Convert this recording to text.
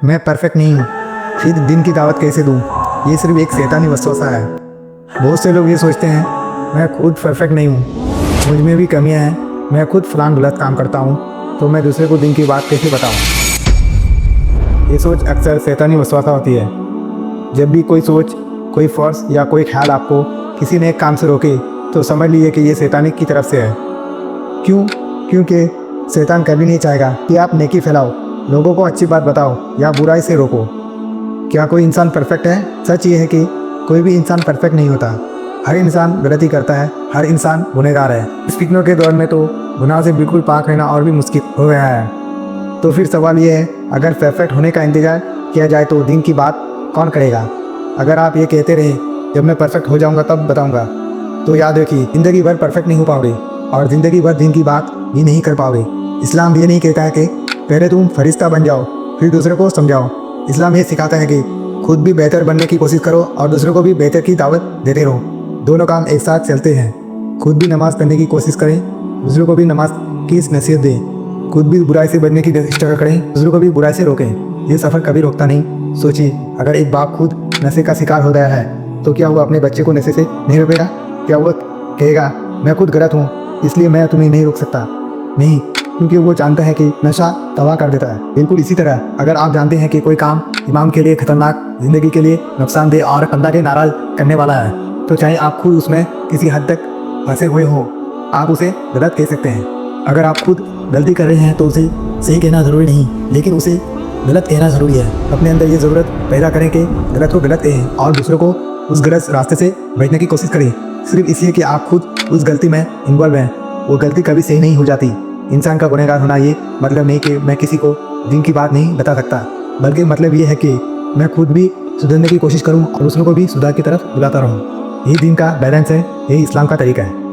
मैं परफेक्ट नहीं हूँ, फिर दिन की दावत कैसे दूँ? ये सिर्फ एक शैतानी वसवसा है। बहुत से लोग ये सोचते हैं मैं खुद परफेक्ट नहीं हूँ, मुझ में भी कमियाँ हैं, मैं खुद फलान गलत काम करता हूँ, तो मैं दूसरे को दिन की बात कैसे बताऊँ? ये सोच अक्सर शैतानी वसवसा होती है। जब भी कोई सोच, कोई फोर्स या कोई ख्याल आपको किसी ने एक काम से रोके, तो समझ लीजिए कि ये शैतानी की तरफ से है। क्यों? क्योंकि शैतान कभी नहीं चाहेगा कि आप नेकी फैलाओ, लोगों को अच्छी बात बताओ या बुराई से रोको। क्या कोई इंसान परफेक्ट है? सच ये है कि कोई भी इंसान परफेक्ट नहीं होता। हर इंसान गलती करता है, हर इंसान गुनहगार है। इस फितनों के दौर में तो गुनाह से बिल्कुल पाक रहना और भी मुश्किल हो गया है। तो फिर सवाल ये है, अगर परफेक्ट होने का इंतजार किया जाए तो दिन की बात कौन करेगा? अगर आप ये कहते रहे जब मैं परफेक्ट हो जाऊंगा तब बताऊंगा, तो याद रखिए ज़िंदगी भर परफेक्ट नहीं हो पाओगे और ज़िंदगी भर दिन की बात भी नहीं कर पाओगे। इस्लाम ये नहीं कहता है कि पहले तुम फरिश्ता बन जाओ फिर दूसरे को समझाओ। इस्लाम ये सिखाता है कि खुद भी बेहतर बनने की कोशिश करो और दूसरों को भी बेहतर की दावत देते रहो। दोनों काम एक साथ चलते हैं। खुद भी नमाज़ पढ़ने की कोशिश करें, दूसरों को भी नमाज की नसीहत दें। खुद भी बुराई से बचने की स्ट्रगल करें, दूसरों को भी बुराई से रोकें। ये सफ़र कभी रुकता नहीं। सोचिए, अगर एक बाप खुद नशे का शिकार हो गया है तो क्या वो अपने बच्चे को नशे से नहीं रोकेगा? क्या वो कहेगा मैं खुद गलत हूँ इसलिए मैं तुम्हें नहीं रोक सकता? नहीं, क्योंकि वो जानता है कि नशा तबाह कर देता है। बिल्कुल इसी तरह अगर आप जानते हैं कि कोई काम इमाम के लिए खतरनाक, ज़िंदगी के लिए नुकसानदेह और अल्लाह के नाराज़ करने वाला है, तो चाहे आप खुद उसमें किसी हद तक फंसे हुए हो, आप उसे गलत कह सकते हैं। अगर आप खुद गलती कर रहे हैं तो उसे सही कहना ज़रूरी नहीं, लेकिन उसे गलत कहना ज़रूरी है। अपने अंदर ये ज़रूरत पैदा करें कि गलत को गलत कहें और दूसरों को उस गलत रास्ते से बचने की कोशिश करें, सिर्फ इसलिए कि आप खुद उस गलती में इन्वॉल्व हैं। वो गलती कभी सही नहीं हो जाती। इंसान का गुनहगार होना ये मतलब नहीं कि मैं किसी को दिन की बात नहीं बता सकता, बल्कि मतलब ये है कि मैं खुद भी सुधरने की कोशिश करूं और दूसरों को भी सुधार की तरफ बुलाता रहूं। यही दिन का बैलेंस है, यही इस्लाम का तरीका है।